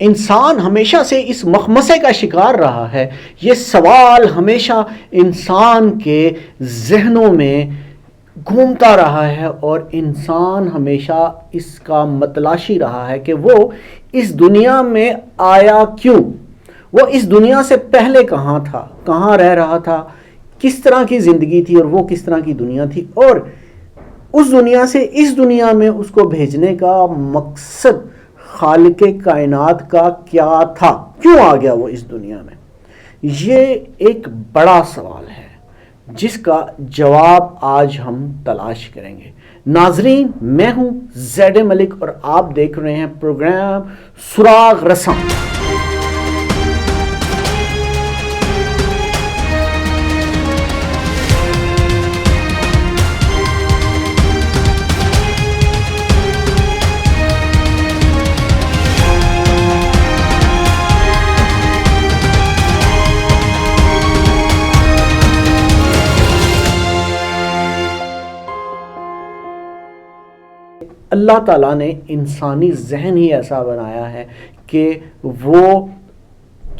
انسان ہمیشہ سے اس مخمصے کا شکار رہا ہے. یہ سوال ہمیشہ انسان کے ذہنوں میں گھومتا رہا ہے اور انسان ہمیشہ اس کا متلاشی رہا ہے کہ وہ اس دنیا میں آیا کیوں، وہ اس دنیا سے پہلے کہاں تھا، کہاں رہ رہا تھا، کس طرح کی زندگی تھی اور وہ کس طرح کی دنیا تھی، اور اس دنیا سے اس دنیا میں اس کو بھیجنے کا مقصد خالق کائنات کا کیا تھا، کیوں آ گیا وہ اس دنیا میں. یہ ایک بڑا سوال ہے جس کا جواب آج ہم تلاش کریں گے. ناظرین، میں ہوں زید ملک اور آپ دیکھ رہے ہیں پروگرام سراغ رساں. اللہ تعالیٰ نے انسانی ذہن ہی ایسا بنایا ہے کہ وہ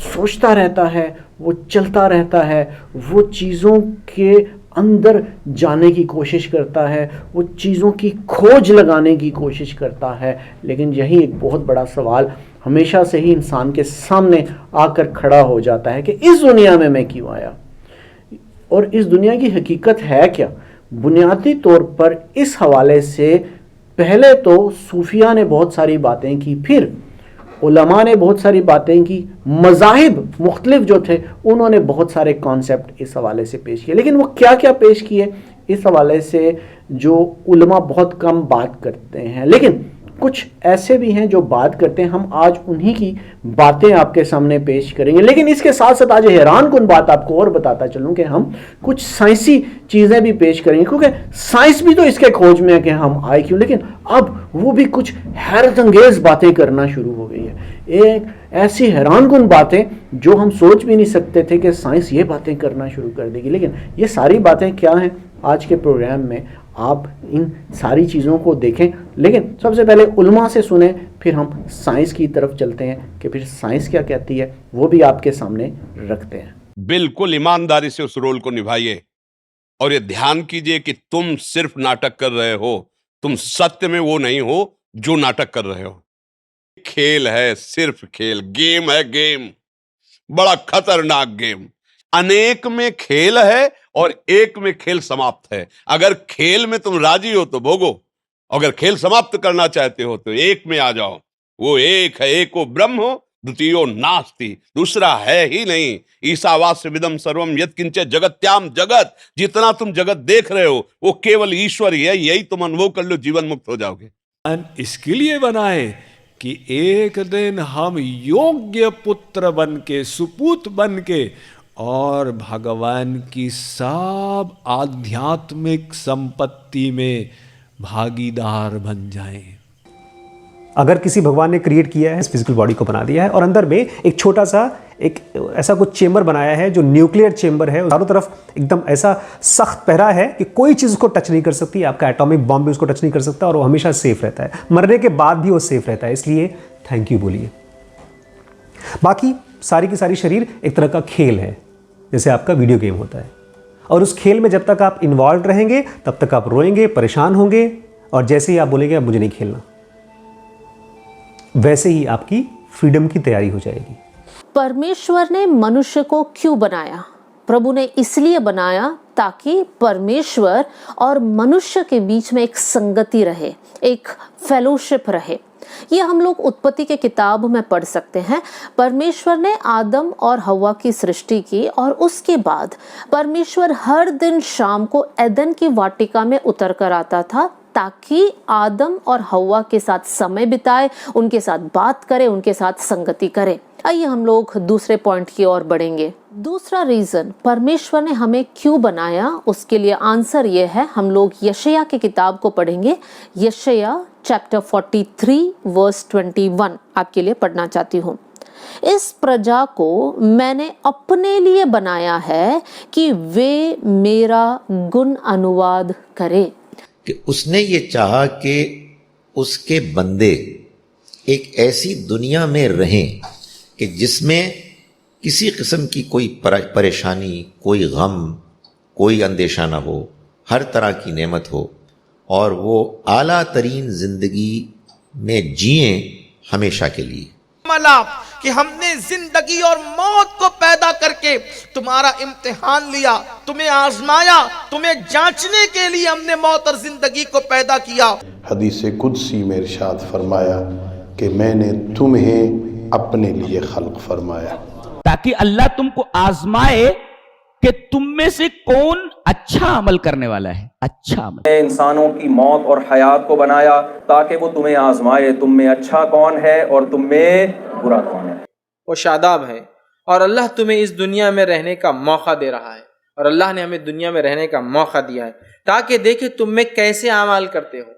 سوچتا رہتا ہے، وہ چلتا رہتا ہے، وہ چیزوں کے اندر جانے کی کوشش کرتا ہے، وہ چیزوں کی کھوج لگانے کی کوشش کرتا ہے. لیکن یہی ایک بہت بڑا سوال ہمیشہ سے ہی انسان کے سامنے آ کر کھڑا ہو جاتا ہے کہ اس دنیا میں کیوں آیا اور اس دنیا کی حقیقت ہے کیا. بنیادی طور پر اس حوالے سے پہلے تو صوفیہ نے بہت ساری باتیں کی، پھر علماء نے بہت ساری باتیں کی، مذاہب مختلف جو تھے انہوں نے بہت سارے کانسیپٹ اس حوالے سے پیش کیے. لیکن وہ کیا کیا پیش کیے اس حوالے سے جو علماء بہت کم بات کرتے ہیں، لیکن کچھ ایسے بھی ہیں جو بات کرتے ہیں. ہم آج انہی کی باتیں آپ کے سامنے پیش کریں گے. لیکن اس کے ساتھ ساتھ آج حیران کن بات آپ کو اور بتاتا چلوں کہ ہم کچھ سائنسی چیزیں بھی پیش کریں گے، کیونکہ سائنس بھی تو اس کے کھوج میں ہے کہ ہم آئے کیوں، لیکن اب وہ بھی کچھ حیرت انگیز باتیں کرنا شروع ہو گئی ہے. ایک ایسی حیران کن باتیں جو ہم سوچ بھی نہیں سکتے تھے کہ سائنس یہ باتیں کرنا شروع کر دے گی. لیکن یہ ساری باتیں کیا ہیں آج کے پروگرام میں آپ ان ساری چیزوں کو دیکھیں. لیکن سب سے پہلے علماء سے سنیں، پھر ہم سائنس کی طرف چلتے ہیں کہ پھر سائنس کیا کہتی ہے، وہ بھی آپ کے سامنے رکھتے ہیں. بالکل ایمانداری سے اس رول کو نبھائیے اور یہ دھیان کیجئے کہ تم صرف ناٹک کر رہے ہو، تم ستیہ میں وہ نہیں ہو جو ناٹک کر رہے ہو. کھیل ہے، صرف کھیل، گیم ہے، گیم بڑا خطرناک گیم. انیک میں کھیل ہے اور ایک میں کھیل سماپت ہے. اگر کھیل میں تم راضی ہو تو بھوگو، اگر کھیل سماپت کرنا چاہتے ہو تو ایک میں آ جاؤ. وہ ایک ہے، ایکو برہم ہو دوتیو ناستی، دوسرا ہے ہی نہیں. ایساواس ودم سروم یت کنچ جگتیام جگت، جتنا تم جگت دیکھ رہے ہو وہ کیول ایشور ہی ہے. یہی تم انوبھو کر لو، جیون مکت ہو جاؤ گے. اس کے لیے بنائے کہ ایک دن ہم یوگیہ پتر بن کے، سپوت بن کے اور بھگوان کی سب آدھیاتمک سمپتی میں بھاگیدار بن جائیں. اگر کسی بھگوان نے کریٹ کیا ہے، اس فزیکل باڈی کو بنا دیا ہے اور اندر میں ایک چھوٹا سا ایک ایسا کچھ چیمبر بنایا ہے جو نیوکلیئر چیمبر ہے، چاروں طرف ایک دم ایسا سخت پہرا ہے کہ کوئی چیز اس کو ٹچ نہیں کر سکتی. آپ کا ایٹامک بم بھی اس کو ٹچ نہیں کر سکتا اور وہ ہمیشہ سیف رہتا ہے. مرنے کے بعد بھی وہ سیف رہتا ہے. اس لیے تھینک یو بولیے. باقی ساری کی ساری شریر ایک طرح کا کھیل ہے، جیسے آپ کا ویڈیو گیم ہوتا ہے. اور اس کھیل میں جب تک آپ انوالوڈ رہیں گے تب تک آپ روئیں گے، پریشان ہوں گے، اور جیسے ہی آپ بولیں گے اب مجھے نہیں کھیلنا، ویسے ہی آپ کی فریڈم کی تیاری ہو جائے گی. پرمیشور نے منشیہ کو کیوں بنایا؟ پربھو نے اس لیے بنایا تاکہ پرمیشور اور منشیہ کے بیچ میں ایک سنگتی رہے، ایک فیلوشپ رہے. یہ ہم لوگ اتپتی کے کتاب میں پڑھ سکتے ہیں. پرمیشور نے آدم اور ہوا کی سرشٹی کی اور اس کے بعد پرمیشور ہر دن شام کو ایدن کی واٹکا میں اتر کر آتا تھا تاکہ آدم اور ہوا کے ساتھ سمے بتائے، ان کے ساتھ بات کرے، ان کے ساتھ سنگتی کرے. آئیے ہم لوگ دوسرے پوائنٹ کی اور بڑھیں گے. دوسرا ریزن پرمیشور نے ہمیں کیوں بنایا، اس کے لیے آنسر یہ ہے. ہم لوگ یشیا کی کتاب کو پڑھیں گے. یشیا چیپٹر 43 ورس 21 آپ کے لیے پڑھنا چاہتی ہوں. اس پرجا کو میں نے اپنے لیے بنایا ہے کہ وہ میرا گن انواد کرے. کہ اس نے یہ چاہا کہ اس کے بندے ایک ایسی دنیا میں رہیں کہ جس میں کسی قسم کی کوئی پریشانی، کوئی غم، کوئی اندیشہ نہ ہو، ہر طرح کی نعمت ہو، اور وہ اعلیٰ ترین زندگی میں جئیں ہمیشہ کے لیے۔ ملا کہ ہم نے زندگی اور موت کو پیدا کر کے تمہارا امتحان لیا، تمہیں آزمایا، تمہیں جانچنے کے لیے ہم نے موت اور زندگی کو پیدا کیا۔ حدیث قدسی میں ارشاد فرمایا کہ میں نے تمہیں اپنے لیے خلق فرمایا، تاکہ اللہ تم کو آزمائے کہ تم میں سے کون اچھا عمل کرنے والا ہے، اچھا عمل۔ انسانوں کی موت اور حیات کو بنایا تاکہ وہ تمہیں آزمائے، تم میں اچھا کون ہے اور تم میں برا کون ہے۔ وہ شاداب ہے، اور اللہ تمہیں اس دنیا میں رہنے کا موقع دے رہا ہے، اور اللہ نے ہمیں دنیا میں رہنے کا موقع دیا ہے تاکہ دیکھے تم میں کیسے اعمال کرتے ہو۔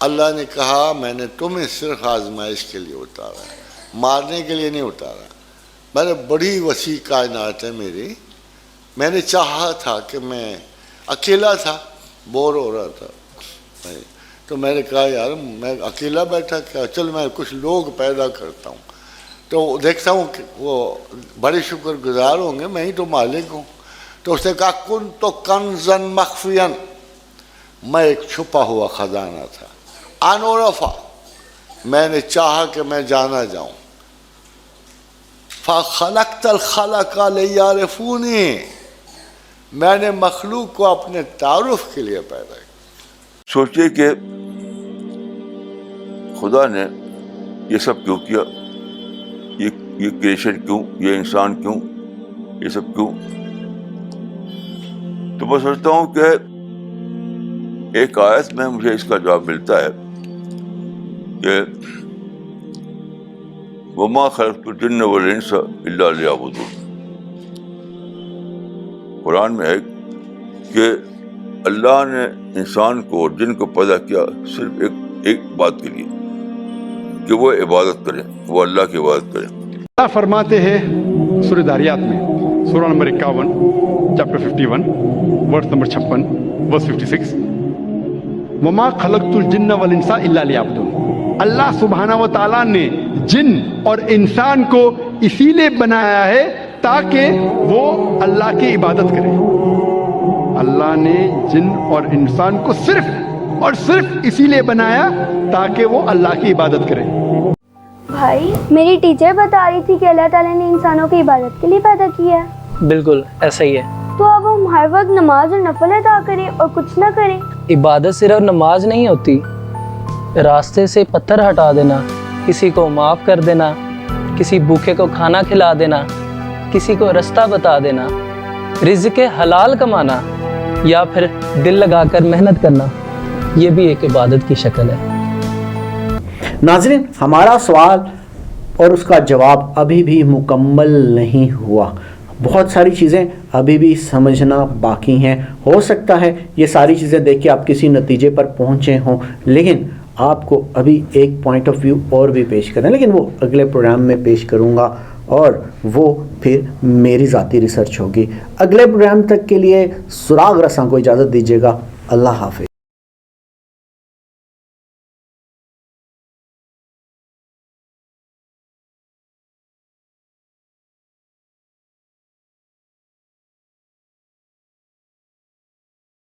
اللہ نے کہا میں نے تمہیں صرف آزمائش کے لیے اتارا ہے، مارنے کے لیے نہیں اتارا۔ میں نے بڑی وسیع کائنات ہے میری، میں نے چاہا تھا کہ میں اکیلا تھا، بور ہو رہا تھا، تو میں نے کہا یار میں اکیلا بیٹھا کیا، چل میں کچھ لوگ پیدا کرتا ہوں، تو دیکھتا ہوں کہ وہ بڑے شکر گزار ہوں گے، میں ہی تو مالک ہوں۔ تو اس نے کہا کن تو کنزن مخفین، میں ایک چھپا ہوا خزانہ تھا، انورفا، میں نے چاہا کہ میں جانا جاؤں، فخلقت الخلق لیعرفونی، میں نے مخلوق کو اپنے تعارف کے لیے پیدا کیا۔ سوچئے کہ خدا نے یہ سب کیوں کیا، یہ کریشن کیوں، یہ انسان کیوں، یہ سب کیوں؟ تو میں سوچتا ہوں کہ ایک آیت میں مجھے اس کا جواب ملتا ہے کہ وَمَا خَلَقْتُ الْجِنَّ وَالْإِنسَ إِلَّا لِيَعْبُدُونِ۔ قرآن میں ہے کہ اللہ نے انسان کو اور جن کو پیدا کیا صرف ایک بات کے لیے کہ وہ عبادت کریں، وہ اللہ کی عبادت کریں۔ اللہ فرماتے ہیں سورہ داریات میں، سورہ نمبر 51 چیپٹر 51 ورس نمبر 56 ورس 56، وما خلقت الجن والانس الا لیعبدون۔ اللہ سبحانہ و تعالیٰ نے جن اور انسان کو اسی لیے بنایا ہے تاکہ وہ اللہ کی عبادت کریں۔ اللہ نے جن اور انسان کو صرف اور صرف اسی لیے بنایا تاکہ وہ اللہ کی عبادت کریں۔ بھائی میری ٹیچر بتا رہی تھی کہ اللہ تعالیٰ نے انسانوں کی عبادت کے لیے پیدا کیا ہے۔ بالکل ایسا ہی ہے۔ تو اب ہم ہر وقت نماز اور نفل ادا کریں اور کچھ نہ کریں؟ عبادت صرف نماز نہیں ہوتی، راستے سے پتھر ہٹا دینا، کسی کو معاف کر دینا، کسی بھوکے کو کھانا کھلا دینا، کسی کو رستہ بتا دینا، رزق حلال کمانا یا پھر دل لگا کر محنت کرنا، یہ بھی ایک عبادت کی شکل ہے۔ ناظرین، ہمارا سوال اور اس کا جواب ابھی بھی مکمل نہیں ہوا، بہت ساری چیزیں ابھی بھی سمجھنا باقی ہیں۔ ہو سکتا ہے یہ ساری چیزیں دیکھ کے آپ کسی نتیجے پر پہنچے ہوں، لیکن آپ کو ابھی ایک پوائنٹ آف ویو اور بھی پیش کریں، لیکن وہ اگلے پروگرام میں پیش کروں گا اور وہ پھر میری ذاتی ریسرچ ہوگی۔ اگلے پروگرام تک کے لیے سراغ رساں کو اجازت دیجیے گا۔ اللہ حافظ۔